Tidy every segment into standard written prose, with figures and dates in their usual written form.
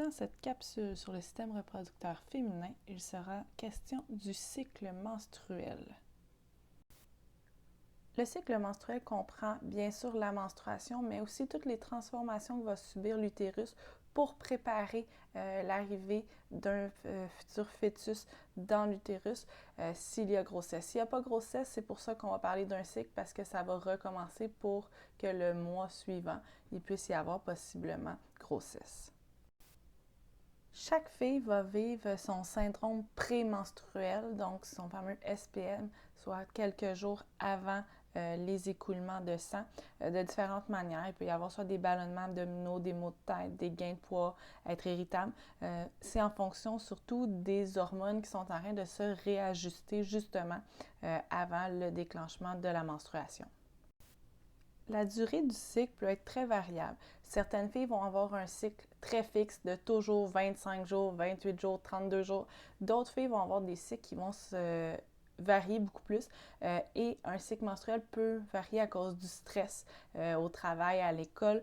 Dans cette capsule sur le système reproducteur féminin, il sera question du cycle menstruel. Le cycle menstruel comprend bien sûr la menstruation, mais aussi toutes les transformations que va subir l'utérus pour préparer l'arrivée d'un futur fœtus dans l'utérus s'il y a grossesse. S'il n'y a pas grossesse, c'est pour ça qu'on va parler d'un cycle parce que ça va recommencer pour que le mois suivant, il puisse y avoir possiblement grossesse. Chaque fille va vivre son syndrome prémenstruel, donc son fameux SPM, soit quelques jours avant les écoulements de sang, de différentes manières. Il peut y avoir soit des ballonnements abdominaux, des maux de tête, des gains de poids, être irritable. C'est en fonction surtout des hormones qui sont en train de se réajuster justement avant le déclenchement de la menstruation. La durée du cycle peut être très variable. Certaines filles vont avoir un cycle très fixe de toujours 25 jours, 28 jours, 32 jours. D'autres filles vont avoir des cycles qui vont se varier beaucoup plus et un cycle menstruel peut varier à cause du stress au travail, à l'école.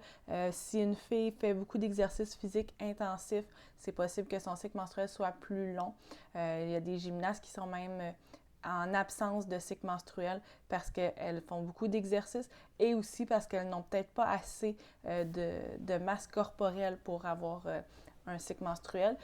Si une fille fait beaucoup d'exercices physiques intensifs, c'est possible que son cycle menstruel soit plus long. Il y a des gymnastes qui sont même en absence de cycle menstruel parce qu'elles font beaucoup d'exercices et aussi parce qu'elles n'ont peut-être pas assez de masse corporelle pour avoir un cycle menstruel.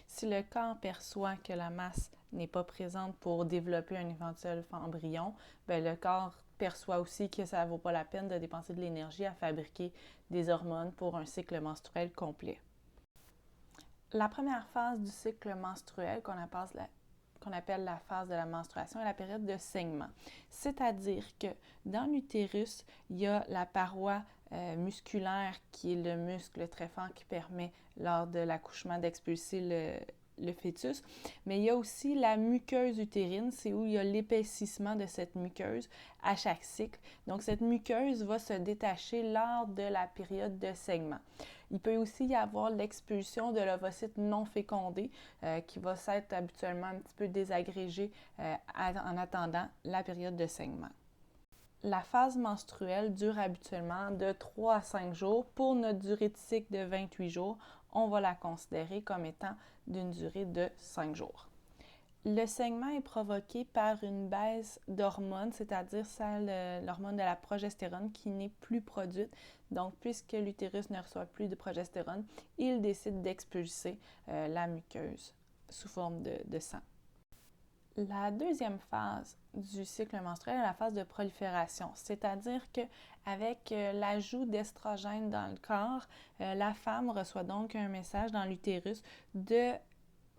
Si le corps perçoit que la masse n'est pas présente pour développer un éventuel embryon, bien, le corps perçoit aussi que ça ne vaut pas la peine de dépenser de l'énergie à fabriquer des hormones pour un cycle menstruel complet. La première phase du cycle menstruel qu'on appelle la phase de la menstruation est la période de saignement. C'est-à-dire que dans l'utérus, il y a la paroi musculaire qui est le muscle très fort qui permet lors de l'accouchement d'expulser le fœtus, mais il y a aussi la muqueuse utérine, c'est où il y a l'épaississement de cette muqueuse à chaque cycle. Donc cette muqueuse va se détacher lors de la période de saignement. Il peut aussi y avoir l'expulsion de l'ovocyte non fécondé qui va s'être habituellement un petit peu désagrégé en attendant la période de saignement. La phase menstruelle dure habituellement de 3 à 5 jours. Pour notre durée de cycle de 28 jours, on va la considérer comme étant d'une durée de 5 jours. Le saignement est provoqué par une baisse d'hormones, c'est-à-dire l'hormone de la progestérone qui n'est plus produite. Donc, puisque l'utérus ne reçoit plus de progestérone, il décide d'expulser la muqueuse sous forme de sang. La deuxième phase du cycle menstruel est la phase de prolifération, c'est-à-dire qu'avec l'ajout d'estrogène dans le corps, la femme reçoit donc un message dans l'utérus de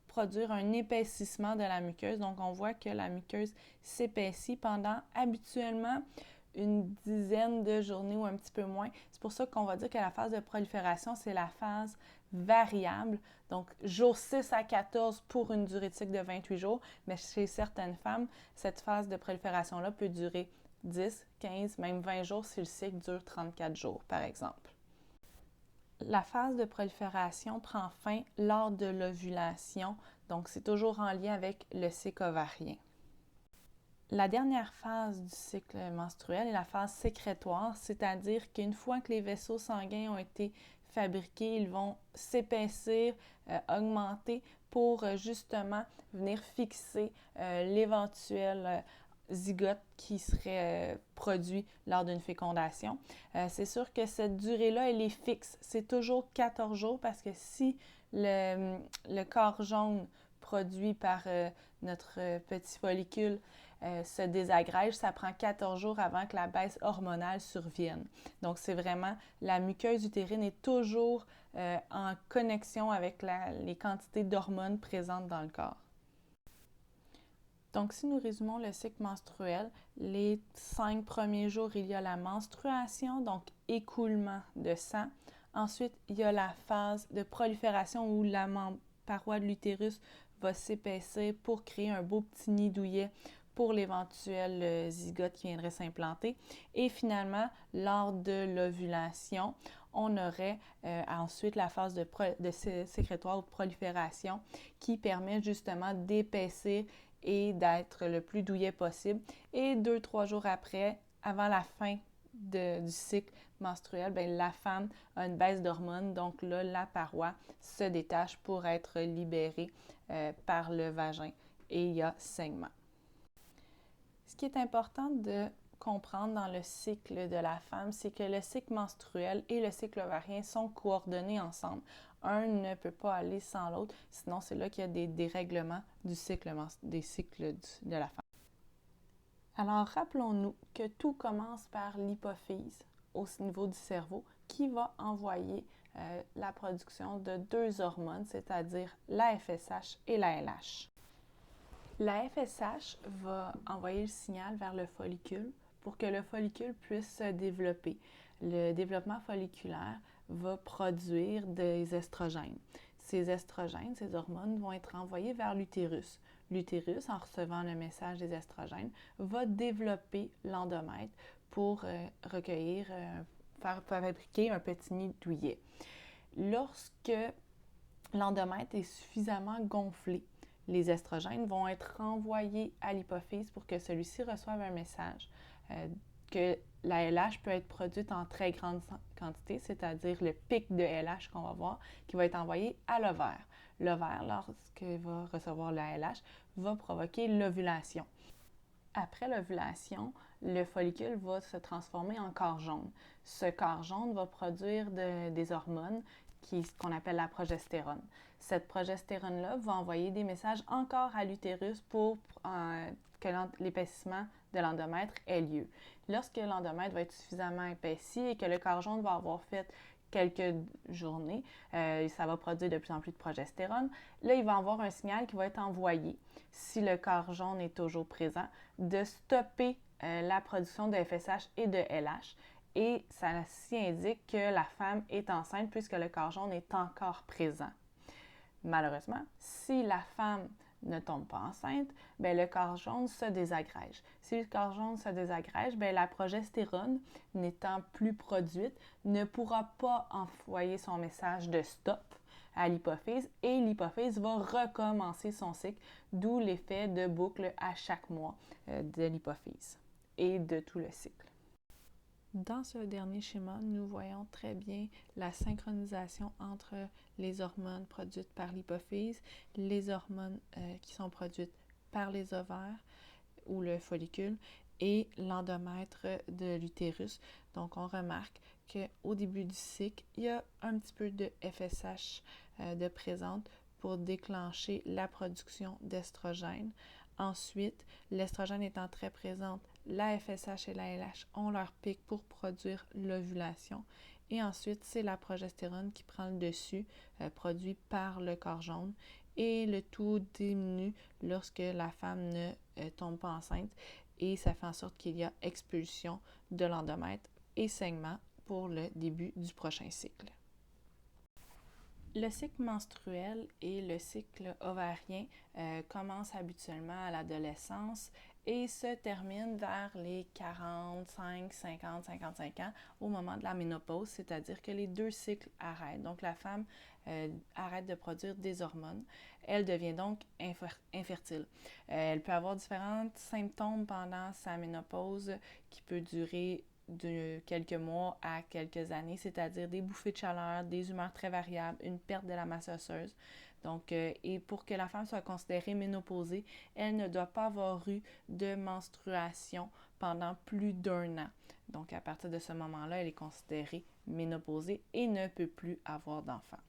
produire un épaississement de la muqueuse. Donc, on voit que la muqueuse s'épaissit pendant habituellement une dizaine de journées ou un petit peu moins. C'est pour ça qu'on va dire que la phase de prolifération, c'est la phase variable. Donc, jour 6 à 14 pour une durée de cycle de 28 jours. Mais chez certaines femmes, cette phase de prolifération-là peut durer 10, 15, même 20 jours si le cycle dure 34 jours, par exemple. La phase de prolifération prend fin lors de l'ovulation, donc c'est toujours en lien avec le cycle ovarien. La dernière phase du cycle menstruel est la phase sécrétoire, c'est-à-dire qu'une fois que les vaisseaux sanguins ont été fabriqués, ils vont s'épaissir, augmenter pour justement venir fixer l'éventuel zygote qui serait produit lors d'une fécondation. C'est sûr que cette durée-là, elle est fixe. C'est toujours 14 jours parce que si le corps jaune produit par notre petit follicule se désagrège, ça prend 14 jours avant que la baisse hormonale survienne. Donc, c'est vraiment, la muqueuse utérine est toujours en connexion avec les quantités d'hormones présentes dans le corps. Donc, si nous résumons le cycle menstruel, les 5 premiers jours, il y a la menstruation, donc écoulement de sang. Ensuite, il y a la phase de prolifération où la paroi de l'utérus va s'épaissir pour créer un beau petit nid douillet pour l'éventuel zygote qui viendrait s'implanter. Et finalement, lors de l'ovulation, on aurait ensuite la phase de sécrétoire ou de prolifération qui permet justement d'épaissir et d'être le plus douillet possible. Et 2-3 jours après, avant la fin du cycle menstruel, bien, la femme a une baisse d'hormones, donc là, la paroi se détache pour être libérée par le vagin et il y a saignement. Ce qui est important de comprendre dans le cycle de la femme, c'est que le cycle menstruel et le cycle ovarien sont coordonnés ensemble. Un ne peut pas aller sans l'autre, sinon c'est là qu'il y a des dérèglements du cycle des cycles de la femme. Alors rappelons-nous que tout commence par l'hypophyse au niveau du cerveau qui va envoyer la production de deux hormones, c'est-à-dire la FSH et la LH. La FSH va envoyer le signal vers le follicule pour que le follicule puisse se développer. Le développement folliculaire va produire des estrogènes. Ces estrogènes, ces hormones, vont être envoyées vers l'utérus. L'utérus, en recevant le message des estrogènes, va développer l'endomètre pour recueillir, faire fabriquer un petit nid douillet. Lorsque l'endomètre est suffisamment gonflé, les estrogènes vont être renvoyés à l'hypophyse pour que celui-ci reçoive un message que la LH peut être produite en très grande quantité, c'est-à-dire le pic de LH qu'on va voir, qui va être envoyé à l'ovaire. L'ovaire, lorsqu'il va recevoir la LH, va provoquer l'ovulation. Après l'ovulation, le follicule va se transformer en corps jaune. Ce corps jaune va produire des hormones qu'on appelle la progestérone. Cette progestérone-là va envoyer des messages encore à l'utérus pour que l'épaississement de l'endomètre ait lieu. Lorsque l'endomètre va être suffisamment épaissi et que le corps jaune va avoir fait quelques journées, ça va produire de plus en plus de progestérone. Là, il va y avoir un signal qui va être envoyé, si le corps jaune est toujours présent, de stopper la production de FSH et de LH. Et ça indique que la femme est enceinte puisque le corps jaune est encore présent. Malheureusement, si la femme ne tombe pas enceinte, bien, le corps jaune se désagrège. Si le corps jaune se désagrège, bien, la progestérone, n'étant plus produite, ne pourra pas envoyer son message de stop à l'hypophyse et l'hypophyse va recommencer son cycle, d'où l'effet de boucle à chaque mois de l'hypophyse et de tout le cycle. Dans ce dernier schéma, nous voyons très bien la synchronisation entre les hormones produites par l'hypophyse, les hormones qui sont produites par les ovaires ou le follicule et l'endomètre de l'utérus. Donc, on remarque qu'au début du cycle, il y a un petit peu de FSH de présente pour déclencher la production d'estrogène. Ensuite, l'estrogène étant très présente, la FSH et la LH ont leur pic pour produire l'ovulation. Et ensuite, c'est la progestérone qui prend le dessus, produit par le corps jaune. Et le tout diminue lorsque la femme ne tombe pas enceinte. Et ça fait en sorte qu'il y a expulsion de l'endomètre et saignement pour le début du prochain cycle. Le cycle menstruel et le cycle ovarien commencent habituellement à l'adolescence et se terminent vers les 45, 50, 55 ans au moment de la ménopause, c'est-à-dire que les deux cycles arrêtent. Donc la femme arrête de produire des hormones. Elle devient donc infertile. Elle peut avoir différents symptômes pendant sa ménopause qui peut durer de quelques mois à quelques années, c'est-à-dire des bouffées de chaleur, des humeurs très variables, une perte de la masse osseuse. Donc, et pour que la femme soit considérée ménopausée, elle ne doit pas avoir eu de menstruation pendant plus d'1 an. Donc, à partir de ce moment-là, elle est considérée ménopausée et ne peut plus avoir d'enfant.